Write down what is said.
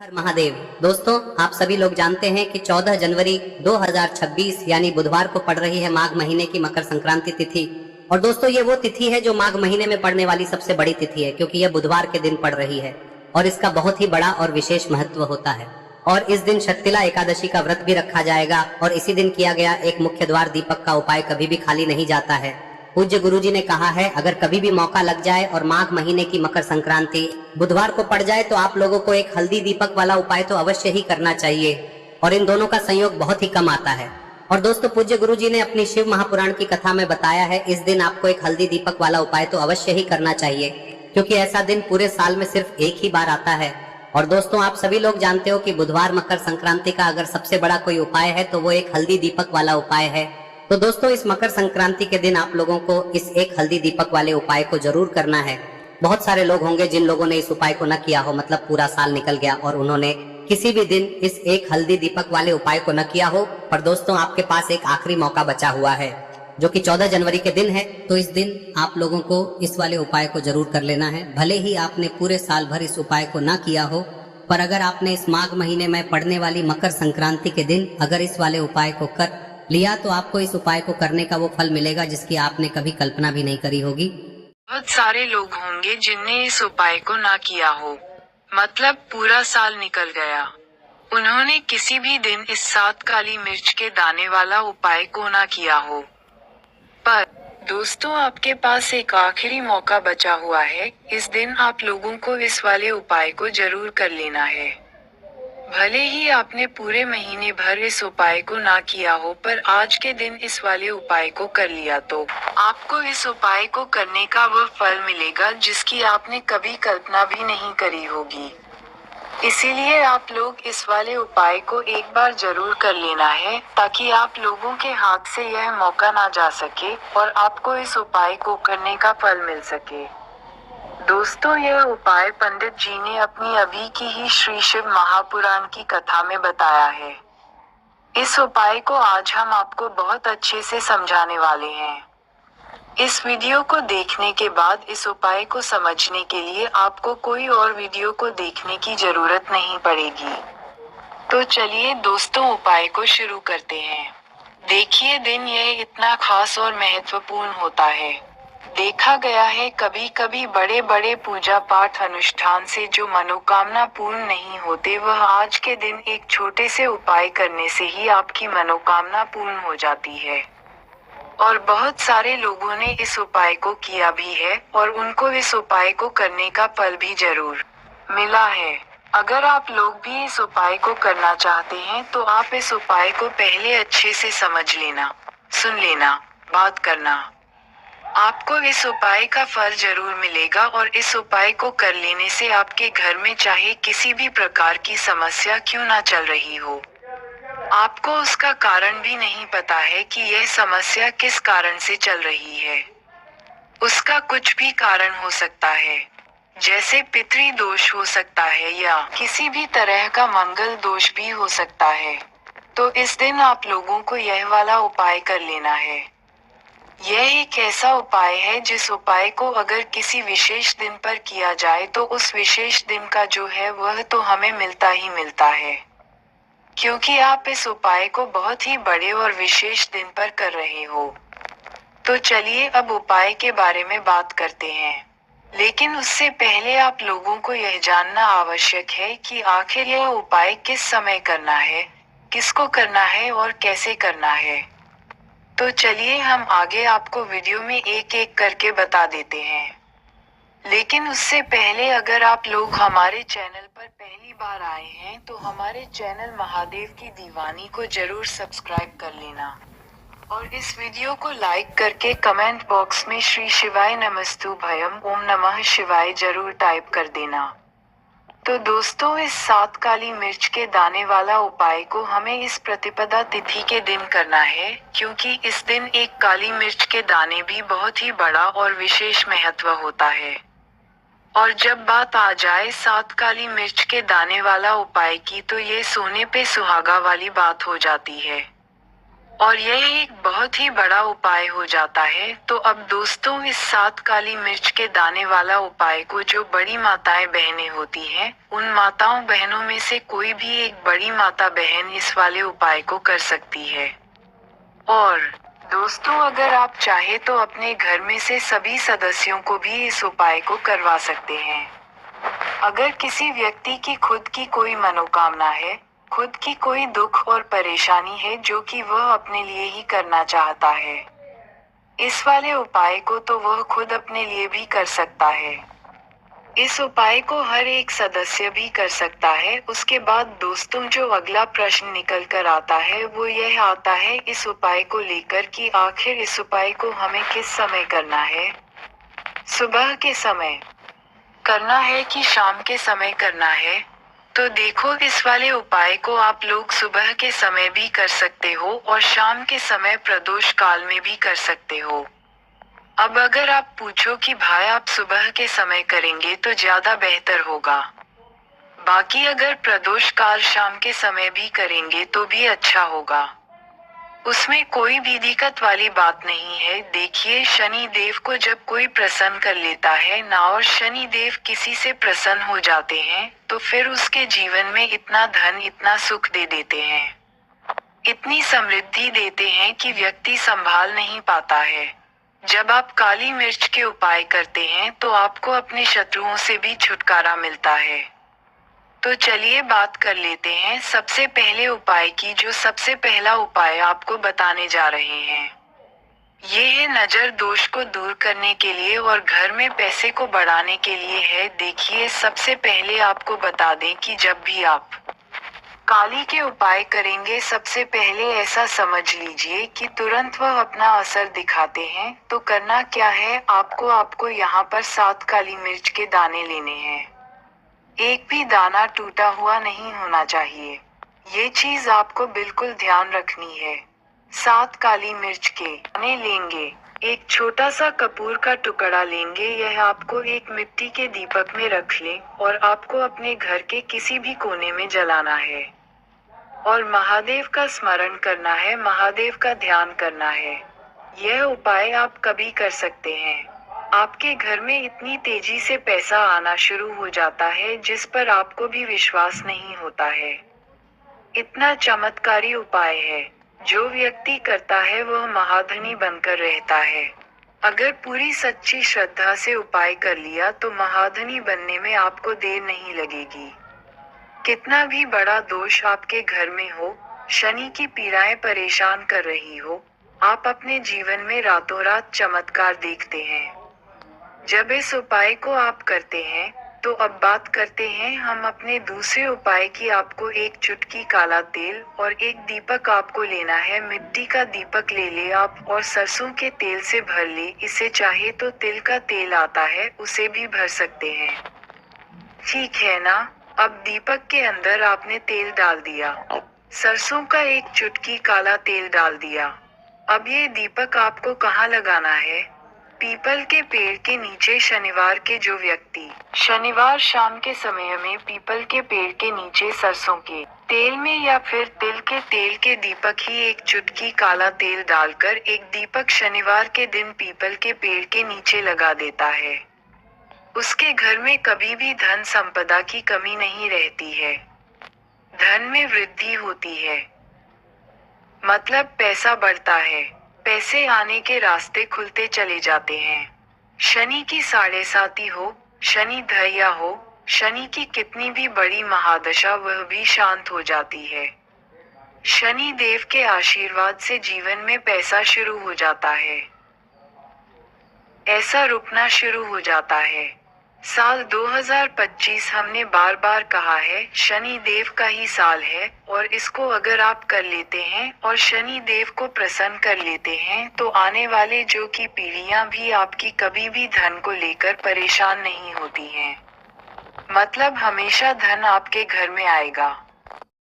हर महादेव। दोस्तों, आप सभी लोग जानते हैं कि 14 जनवरी 2026 यानी बुधवार को पड़ रही है माघ महीने की मकर संक्रांति तिथि। और दोस्तों, ये वो तिथि है जो माघ महीने में पड़ने वाली सबसे बड़ी तिथि है, क्योंकि यह बुधवार के दिन पड़ रही है और इसका बहुत ही बड़ा और विशेष महत्व होता है। और इस दिन शक्तिला एकादशी का व्रत भी रखा जाएगा और इसी दिन किया गया एक मुख्य द्वार दीपक का उपाय कभी भी खाली नहीं जाता है। पूज्य गुरुजी ने कहा है, अगर कभी भी मौका लग जाए और माघ महीने की मकर संक्रांति बुधवार को पड़ जाए तो आप लोगों को एक हल्दी दीपक वाला उपाय तो अवश्य ही करना चाहिए। और इन दोनों का संयोग बहुत ही कम आता है। और दोस्तों, पूज्य गुरुजी ने अपनी शिव महापुराण की कथा में बताया है, इस दिन आपको एक हल्दी दीपक वाला उपाय तो अवश्य ही करना चाहिए, क्योंकि ऐसा दिन पूरे साल में सिर्फ एक ही बार आता है। और दोस्तों, आप सभी लोग जानते हो कि बुधवार मकर संक्रांति का अगर सबसे बड़ा कोई उपाय है तो वो एक हल्दी दीपक वाला उपाय है। तो दोस्तों, इस मकर संक्रांति के दिन आप लोगों को इस एक हल्दी दीपक वाले उपाय को जरूर करना है। बहुत सारे लोग होंगे जिन लोगों ने इस उपाय को न किया हो, मतलब पूरा साल निकल गया और उन्होंने किसी भी दिन इस एक हल्दी दीपक वाले उपाय को न किया हो। पर दोस्तों, आपके पास एक आखिरी मौका बचा हुआ है, जो कि 14 जनवरी के दिन है। तो इस दिन आप लोगों को इस वाले उपाय को जरूर कर लेना है। भले ही आपने पूरे साल भर इस उपाय को न किया हो, पर अगर आपने इस माघ महीने में पड़ने वाली मकर संक्रांति के दिन अगर इस वाले उपाय को कर लिया तो आपको इस उपाय को करने का वो फल मिलेगा जिसकी आपने कभी कल्पना भी नहीं करी होगी। बहुत सारे लोग होंगे जिनने इस उपाय को ना किया हो, मतलब पूरा साल निकल गया, उन्होंने किसी भी दिन इस 7 काली मिर्च के दाने वाला उपाय को ना किया हो। पर दोस्तों, आपके पास एक आखिरी मौका बचा हुआ है। इस दिन आप लोगों को इस वाले उपाय को जरूर कर लेना है। भले ही आपने पूरे महीने भर इस उपाय को ना किया हो, पर आज के दिन इस वाले उपाय को कर लिया तो आपको इस उपाय को करने का वह फल मिलेगा जिसकी आपने कभी कल्पना भी नहीं करी होगी। इसीलिए आप लोग इस वाले उपाय को एक बार जरूर कर लेना है, ताकि आप लोगों के हाथ से यह मौका ना जा सके और आपको इस उपाय को करने का फल मिल सके। दोस्तों, यह उपाय पंडित जी ने अपनी अभी की ही श्री शिव महापुराण की कथा में बताया है। इस उपाय को आज हम आपको बहुत अच्छे से समझाने वाले हैं। इस वीडियो को देखने के बाद इस उपाय को समझने के लिए आपको कोई और वीडियो को देखने की जरूरत नहीं पड़ेगी। तो चलिए दोस्तों, उपाय को शुरू करते हैं। देखिए, दिन यह इतना खास और महत्वपूर्ण होता है। देखा गया है, कभी कभी बड़े बड़े पूजा पाठ अनुष्ठान से जो मनोकामना पूर्ण नहीं होते, वह आज के दिन एक छोटे से उपाय करने से ही आपकी मनोकामना पूर्ण हो जाती है। और बहुत सारे लोगों ने इस उपाय को किया भी है और उनको इस उपाय को करने का फल भी जरूर मिला है। अगर आप लोग भी इस उपाय को करना चाहते हैं तो आप इस उपाय को पहले अच्छे से समझ लेना, सुन लेना, बात करना। आपको इस उपाय का फल जरूर मिलेगा और इस उपाय को कर लेने से आपके घर में चाहे किसी भी प्रकार की समस्या क्यों ना चल रही हो, आपको उसका कारण भी नहीं पता है कि यह समस्या किस कारण से चल रही है। उसका कुछ भी कारण हो सकता है, जैसे पितृ दोष हो सकता है या किसी भी तरह का मंगल दोष भी हो सकता है। तो इस दिन आप लोगों को यह वाला उपाय कर लेना है। यह एक ऐसा उपाय है जिस उपाय को अगर किसी विशेष दिन पर किया जाए तो उस विशेष दिन का जो है वह तो हमें मिलता ही मिलता है, क्योंकि आप इस उपाय को बहुत ही बड़े और विशेष दिन पर कर रहे हो। तो चलिए अब उपाय के बारे में बात करते हैं। लेकिन उससे पहले आप लोगों को यह जानना आवश्यक है कि आखिर यह उपाय किस समय करना है, किसको करना है और कैसे करना है। तो चलिए हम आगे आपको वीडियो में एक एक करके बता देते हैं। लेकिन उससे पहले अगर आप लोग हमारे चैनल पर पहली बार आए हैं तो हमारे चैनल महादेव की दीवानी को जरूर सब्सक्राइब कर लेना और इस वीडियो को लाइक करके कमेंट बॉक्स में श्री शिवाय नमस्तुभयम ओम नमः शिवाय जरूर टाइप कर देना। तो दोस्तों, इस 7 काली मिर्च के दाने वाला उपाय को हमें इस प्रतिपदा तिथि के दिन करना है, क्योंकि इस दिन एक काली मिर्च के दाने भी बहुत ही बड़ा और विशेष महत्व होता है। और जब बात आ जाए 7 काली मिर्च के दाने वाला उपाय की, तो ये सोने पे सुहागा वाली बात हो जाती है। और यह एक बहुत ही बड़ा उपाय हो जाता है। तो अब दोस्तों, इस 7 काली मिर्च के दाने वाला उपाय को जो बड़ी माताएं बहनें होती हैं, उन माताओं बहनों में से कोई भी एक बड़ी माता बहन इस वाले उपाय को कर सकती है। और दोस्तों, अगर आप चाहे तो अपने घर में से सभी सदस्यों को भी इस उपाय को करवा सकते हैं। अगर किसी व्यक्ति की खुद की कोई मनोकामना है, खुद की कोई दुख और परेशानी है जो कि वह अपने लिए ही करना चाहता है, इस वाले उपाय को तो वह खुद अपने लिए भी कर सकता है। इस उपाय को हर एक सदस्य भी कर सकता है। उसके बाद दोस्तों, जो अगला प्रश्न निकल कर आता है वो यह आता है इस उपाय को लेकर कि आखिर इस उपाय को हमें किस समय करना है। सुबह के समय करना है कि शाम के समय करना है? तो देखो, इस वाले उपाय को आप लोग सुबह के समय भी कर सकते हो और शाम के समय प्रदोष काल में भी कर सकते हो। अब अगर आप पूछो कि भाई आप सुबह के समय करेंगे तो ज्यादा बेहतर होगा, बाकी अगर प्रदोष काल शाम के समय भी करेंगे तो भी अच्छा होगा, उसमें कोई भी दिक्कत वाली बात नहीं है। देखिए, शनि देव को जब कोई प्रसन्न कर लेता है ना, और शनि देव किसी से प्रसन्न हो जाते हैं, तो फिर उसके जीवन में इतना धन, इतना सुख दे देते हैं, इतनी समृद्धि देते हैं कि व्यक्ति संभाल नहीं पाता है। जब आप काली मिर्च के उपाय करते हैं तो आपको अपने शत्रुओं से भी छुटकारा मिलता है। तो चलिए बात कर लेते हैं सबसे पहले उपाय की। जो सबसे पहला उपाय आपको बताने जा रहे हैं, ये है नजर दोष को दूर करने के लिए और घर में पैसे को बढ़ाने के लिए है। देखिए, सबसे पहले आपको बता दें कि जब भी आप काली के उपाय करेंगे, सबसे पहले ऐसा समझ लीजिए कि तुरंत वह अपना असर दिखाते हैं। तो करना क्या है, आपको यहाँ पर 7 काली मिर्च के दाने लेने हैं। एक भी दाना टूटा हुआ नहीं होना चाहिए, ये चीज आपको बिल्कुल ध्यान रखनी है। 7 काली मिर्च के दाने लेंगे, एक छोटा सा कपूर का टुकड़ा लेंगे, यह आपको एक मिट्टी के दीपक में रख लें और आपको अपने घर के किसी भी कोने में जलाना है और महादेव का स्मरण करना है, महादेव का ध्यान करना है। यह उपाय आप कभी कर सकते हैं। आपके घर में इतनी तेजी से पैसा आना शुरू हो जाता है जिस पर आपको भी विश्वास नहीं होता है। इतना चमत्कारी उपाय है, जो व्यक्ति करता है वह महाधनी बनकर रहता है। अगर पूरी सच्ची श्रद्धा से उपाय कर लिया तो महाधनी बनने में आपको देर नहीं लगेगी। कितना भी बड़ा दोष आपके घर में हो, शनि की पीड़ाएं परेशान कर रही हो, आप अपने जीवन में रातों रात चमत्कार देखते हैं जब इस उपाय को आप करते हैं। तो अब बात करते हैं हम अपने दूसरे उपाय की। आपको एक चुटकी काला तेल और एक दीपक आपको लेना है, मिट्टी का दीपक ले ले आप और सरसों के तेल से भर ले। इसे चाहे तो तिल का तेल आता है, उसे भी भर सकते हैं, ठीक है ना। अब दीपक के अंदर आपने तेल डाल दिया, सरसों का एक चुटकी काला तेल डाल दिया। अब ये दीपक आपको कहाँ लगाना है? पीपल के पेड़ के नीचे। शनिवार के जो व्यक्ति शनिवार शाम के समय में पीपल के पेड़ के नीचे सरसों के तेल में या फिर तिल के तेल के दीपक ही एक चुटकी काला तेल डालकर एक दीपक शनिवार के दिन पीपल के पेड़ के नीचे लगा देता है, उसके घर में कभी भी धन संपदा की कमी नहीं रहती है, धन में वृद्धि होती है, मतलब पैसा बढ़ता है, पैसे आने के रास्ते खुलते चले जाते हैं। शनि की 7.5 हो, शनि धैर्य हो, शनि की कितनी भी बड़ी महादशा वह भी शांत हो जाती है। शनि देव के आशीर्वाद से जीवन में पैसा शुरू हो जाता है, ऐसा रुकना शुरू हो जाता है। साल 2025 हमने बार बार कहा है शनि देव का ही साल है, और इसको अगर आप कर लेते हैं और शनि देव को प्रसन्न कर लेते हैं तो आने वाले जो की पीढ़ियां भी आपकी कभी भी धन को लेकर परेशान नहीं होती हैं। मतलब हमेशा धन आपके घर में आएगा।